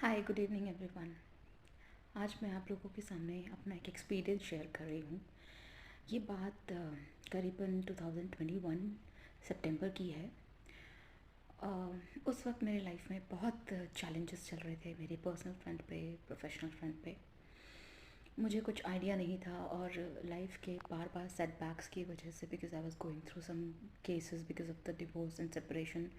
Hi good evening everyone. आज मैं आप लोगों के सामने अपना एक एक्सपीरियंस शेयर कर रही हूँ। ये बात करीबन 2021 सितंबर की है। अ, उस वक्त मेरे लाइफ में बहुत चैलेंजेस चल रहे थे, मेरे पर्सनल फ्रंट पे, प्रोफेशनल फ्रंट पे। मुझे कुछ आइडिया नहीं था और लाइफ के बार बार सेटबैक्स की वजह से, because I was going through some cases because of the divorce and separation,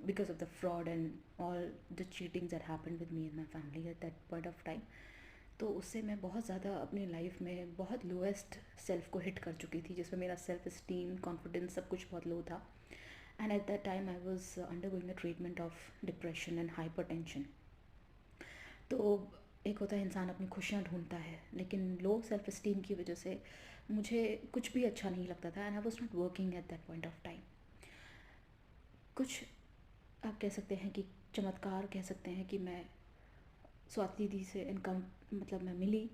because of the fraud and all the cheating that happened with me and my family at that point of time। तो उससे मैं बहुत ज़्यादा अपनी life में बहुत lowest self को hit कर चुकी थी, जिसमें मेरा सेल्फ इस्टीम, कॉन्फिडेंस सब कुछ बहुत लो था। And at that time I was under going a treatment of depression and hypertension. तो एक होता है इंसान अपनी खुशियाँ ढूंढता है, लेकिन लो सेल्फ इस्टीम की वजह से मुझे कुछ भी अच्छा नहीं लगता था and I was not working at that point of time. कुछ आप कह सकते हैं कि चमत्कार कह सकते हैं कि मैं स्वाति दीदी से इनकम मतलब मैं मिली,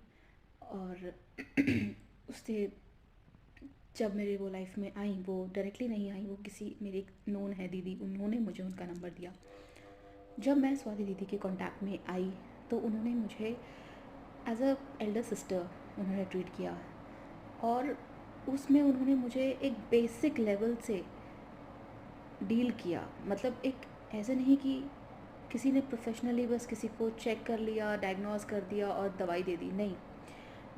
और उससे जब मेरे वो लाइफ में आई, वो डायरेक्टली नहीं आई, वो किसी मेरी एक नोन है दीदी, उन्होंने मुझे उनका नंबर दिया। जब मैं स्वाति दीदी के कांटेक्ट में आई तो उन्होंने मुझे एज अ एल्डर सिस्टर उन्होंने ट्रीट किया, और उसमें उन्होंने मुझे एक बेसिक लेवल से डील किया। मतलब एक ऐसे नहीं कि किसी ने प्रोफेशनली बस किसी को चेक कर लिया, डायग्नोज कर दिया और दवाई दे दी, नहीं।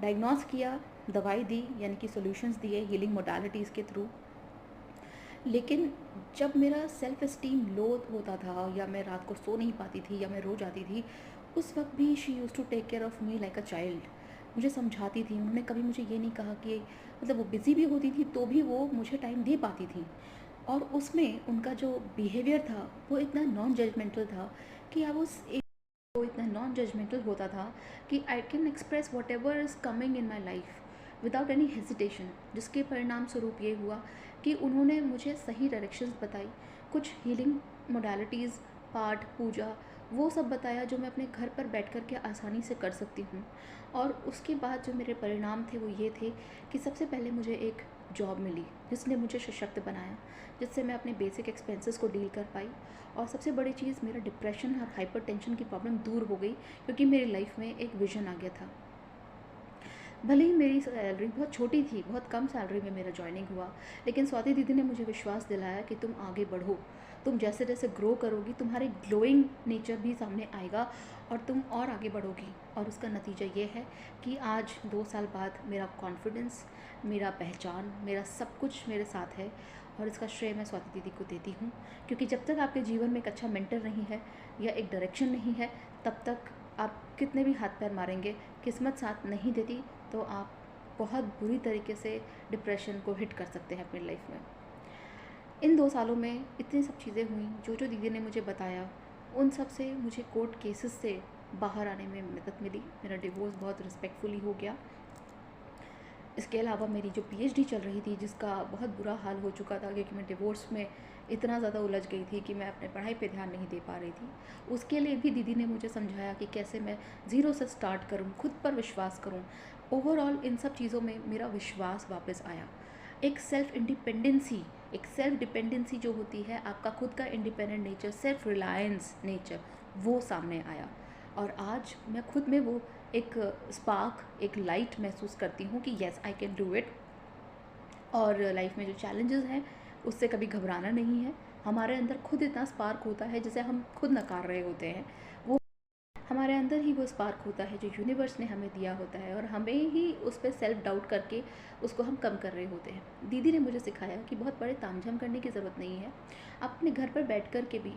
डायग्नोज किया, दवाई दी, यानी कि सॉल्यूशंस दिए हीलिंग मोडालिटीज़ के थ्रू। लेकिन जब मेरा सेल्फ इस्टीम लो होता था या मैं रात को सो नहीं पाती थी या मैं रो जाती थी, उस वक्त भी she use to take care of me like a child. मुझे समझाती थी, उन्होंने कभी मुझे ये नहीं कहा कि मतलब वो बिज़ी भी होती थी तो भी वो मुझे टाइम दे पाती थी। और उसमें उनका जो बिहेवियर था वो इतना नॉन जजमेंटल था कि आई वाज वो इतना नॉन जजमेंटल होता था कि I can express what ever is coming in my life without any hesitation. जिसके परिणाम स्वरूप ये हुआ कि उन्होंने मुझे सही डायरेक्शंस बताई, कुछ हीलिंग मोडालिटीज़, पाठ, पूजा, वो सब बताया जो मैं अपने घर पर बैठ कर के आसानी से कर सकती हूँ। और उसके बाद जो मेरे परिणाम थे वो ये थे कि सबसे पहले मुझे एक जॉब मिली जिसने मुझे सशक्त बनाया, जिससे मैं अपने बेसिक एक्सपेंसेस को डील कर पाई। और सबसे बड़ी चीज़, मेरा डिप्रेशन और हाइपरटेंशन की प्रॉब्लम दूर हो गई, क्योंकि मेरी लाइफ में एक विज़न आ गया था। भले ही मेरी सैलरी बहुत छोटी थी, बहुत कम सैलरी में मेरा जॉइनिंग हुआ, लेकिन स्वाति दीदी ने मुझे विश्वास दिलाया कि तुम आगे बढ़ो, तुम जैसे जैसे ग्रो करोगी तुम्हारे ग्लोइंग नेचर भी सामने आएगा और तुम और आगे बढ़ोगी। और उसका नतीजा ये है कि आज 2 साल बाद मेरा कॉन्फिडेंस, मेरा पहचान, मेरा सब कुछ मेरे साथ है। और इसका श्रेय मैं स्वाति दीदी को देती हूँ, क्योंकि जब तक आपके जीवन में एक अच्छा मेंटर नहीं है या एक डायरेक्शन नहीं है, तब तक आप कितने भी हाथ पैर मारेंगे, किस्मत साथ नहीं देती तो आप बहुत बुरी तरीके से डिप्रेशन को हिट कर सकते हैं अपनी लाइफ में। इन 2 सालों में इतनी सब चीज़ें हुई, जो दीदी ने मुझे बताया, उन सब से मुझे कोर्ट केसेस से बाहर आने में मदद मिली। मेरा डिवोर्स बहुत रिस्पेक्टफुली हो गया। इसके अलावा मेरी जो पीएचडी चल रही थी, जिसका बहुत बुरा हाल हो चुका था क्योंकि मैं डिवोर्स में इतना ज़्यादा उलझ गई थी कि मैं अपने पढ़ाई पे ध्यान नहीं दे पा रही थी, उसके लिए भी दीदी ने मुझे समझाया कि कैसे मैं ज़ीरो से स्टार्ट करूं, खुद पर विश्वास करूं। ओवरऑल इन सब चीज़ों में मेरा विश्वास वापस आया। एक सेल्फ इंडिपेंडेंसी, एक सेल्फ डिपेंडेंसी जो होती है, आपका खुद का independent nature, self reliance nature, वो सामने आया। और आज मैं खुद में वो एक स्पार्क, एक लाइट महसूस करती हूँ कि yes I can do it. और लाइफ में जो चैलेंजेस हैं उससे कभी घबराना नहीं है। हमारे अंदर खुद इतना स्पार्क होता है जिसे हम खुद नकार रहे होते हैं, वो हमारे अंदर ही वो स्पार्क होता है जो यूनिवर्स ने हमें दिया होता है, और हमें ही उस पर सेल्फ डाउट करके उसको हम कम कर रहे होते हैं। दीदी ने मुझे सिखाया कि बहुत बड़े तामझाम करने की ज़रूरत नहीं है। आप अपने घर पर बैठ कर के भी,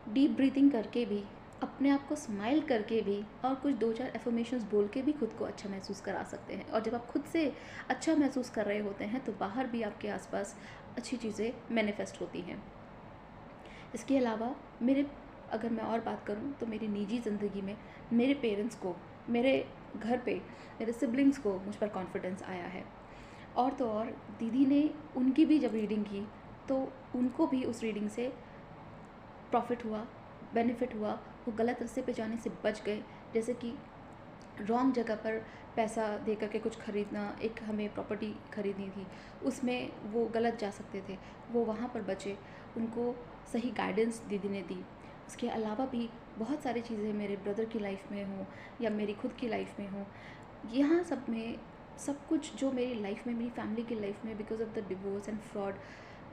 डीप ब्रीथिंग करके भी, अपने आप को स्माइल करके भी और कुछ 2-4 एफर्मेशंस बोल के भी खुद को अच्छा महसूस करा सकते हैं। और जब आप खुद से अच्छा महसूस कर रहे होते हैं तो बाहर भी आपके आसपास अच्छी चीज़ें मैनिफेस्ट होती हैं। इसके अलावा मेरे, अगर मैं और बात करूं तो मेरी निजी ज़िंदगी में मेरे पेरेंट्स को, मेरे घर पे मेरे सिबलिंग्स को मुझ पर कॉन्फिडेंस आया है। और तो और दीदी ने, उनकी भी जब रीडिंग की तो उनको भी उस रीडिंग से प्रॉफिट हुआ, बेनिफिट हुआ। वो गलत रास्ते पे जाने से बच गए, जैसे कि रॉन्ग जगह पर पैसा दे करके कुछ ख़रीदना, एक हमें प्रॉपर्टी ख़रीदनी थी, उसमें वो गलत जा सकते थे, वो वहाँ पर बचे, उनको सही गाइडेंस दीदी ने दी। उसके अलावा भी बहुत सारी चीज़ें मेरे ब्रदर की लाइफ में हो या मेरी खुद की लाइफ में हो, यहाँ सब में सब कुछ जो मेरी लाइफ में, मेरी फैमिली की लाइफ में because of the divorce and fraud,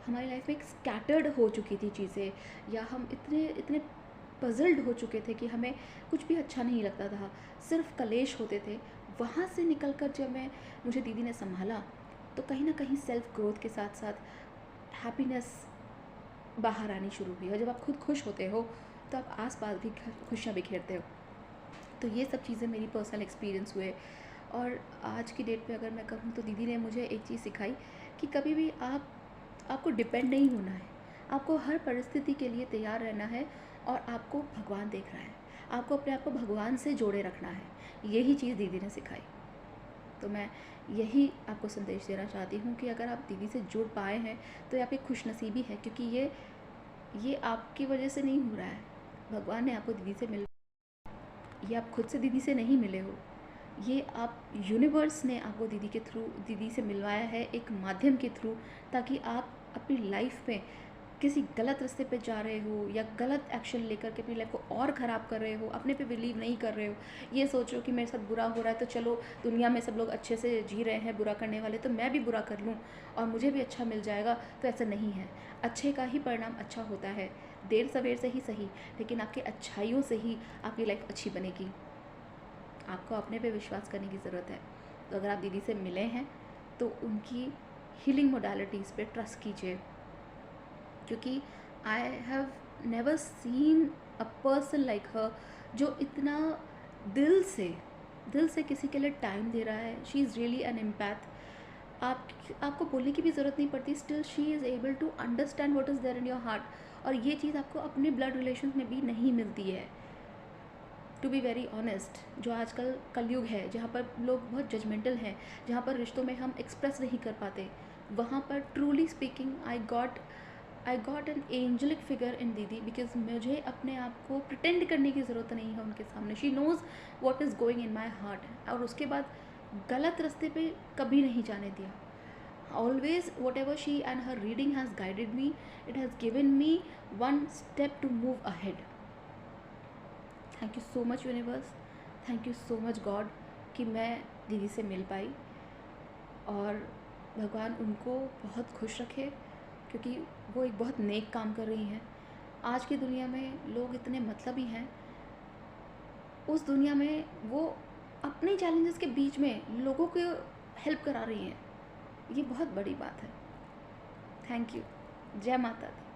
हमारी लाइफ में एक स्कैटर्ड हो चुकी थी चीज़ें, या हम इतने इतने पजल्ड हो चुके थे कि हमें कुछ भी अच्छा नहीं लगता था, सिर्फ कलेश होते थे। वहाँ से निकल कर जब मुझे दीदी ने संभाला, तो कहीं ना कहीं सेल्फ ग्रोथ के साथ साथ हैप्पीनेस बाहर आनी शुरू हुई। और जब आप खुद खुश होते हो तो आप आस पास भी खुशियाँ बिखेरते हो। तो ये सब चीज़ें मेरी पर्सनल एक्सपीरियंस हुए। और आज की डेट पे अगर मैं कहूँ तो दीदी ने मुझे एक चीज़ सिखाई कि कभी भी आपको डिपेंड नहीं होना है, आपको हर परिस्थिति के लिए तैयार रहना है, और आपको भगवान देख रहा है, आपको अपने आप को भगवान से जोड़े रखना है। यही चीज़ दीदी ने सिखाई। तो मैं यही आपको संदेश देना चाहती हूँ कि अगर आप दीदी से जुड़ पाए हैं तो ये आपकी खुशनसीबी है, क्योंकि ये आपकी वजह से नहीं हो रहा है। भगवान ने आपको दीदी से ये आप खुद से दीदी से नहीं मिले हो, ये आप यूनिवर्स ने आपको दीदी से मिलवाया है एक माध्यम के थ्रू, ताकि आप अपनी लाइफ में किसी गलत रास्ते पे जा रहे हो या गलत एक्शन लेकर के अपनी लाइफ को और ख़राब कर रहे हो, अपने पे बिलीव नहीं कर रहे हो, ये सोच रहे हो कि मेरे साथ बुरा हो रहा है तो चलो दुनिया में सब लोग अच्छे से जी रहे हैं बुरा करने वाले, तो मैं भी बुरा कर लूँ और मुझे भी अच्छा मिल जाएगा। तो ऐसा नहीं है। अच्छे का ही परिणाम अच्छा होता है, देर सवेर से ही सही, लेकिन आपकी अच्छाइयों से ही आपकी लाइफ अच्छी बनेगी। आपको अपने पे विश्वास करने की ज़रूरत है। तो अगर आप दीदी से मिले हैं तो उनकी हीलिंग मोडालिटीज़ पे ट्रस्ट कीजिए, क्योंकि I have never seen a person like her जो इतना दिल से किसी के लिए टाइम दे रहा है। She is really an empath. आपको बोलने की भी ज़रूरत नहीं पड़ती, still she is able to understand what is there in your heart. और ये चीज़ आपको अपने ब्लड रिलेशन में भी नहीं मिलती है। टू बी वेरी ऑनेस्ट, जो आजकल कलयुग है जहाँ पर लोग बहुत जजमेंटल हैं, जहाँ पर रिश्तों में हम एक्सप्रेस नहीं कर पाते, वहाँ पर truly speaking I got an angelic figure in दीदी, बिकॉज मुझे अपने आप को प्रिटेंड करने की ज़रूरत नहीं है उनके सामने। She knows what is going in my heart. और उसके बाद गलत रास्ते पे कभी नहीं जाने दिया। Always whatever she and her reading has guided me, it has given me one step to move ahead. Thank you so much universe, thank you so much God कि मैं दीदी से मिल पाई, और भगवान उनको बहुत खुश रखे, क्योंकि वो एक बहुत नेक काम कर रही हैं। आज की दुनिया में लोग इतने मतलबी हैं, उस दुनिया में वो अपने चैलेंजेस के बीच में लोगों को हेल्प करा रही हैं। ये बहुत बड़ी बात है। Thank you. जय माता दी।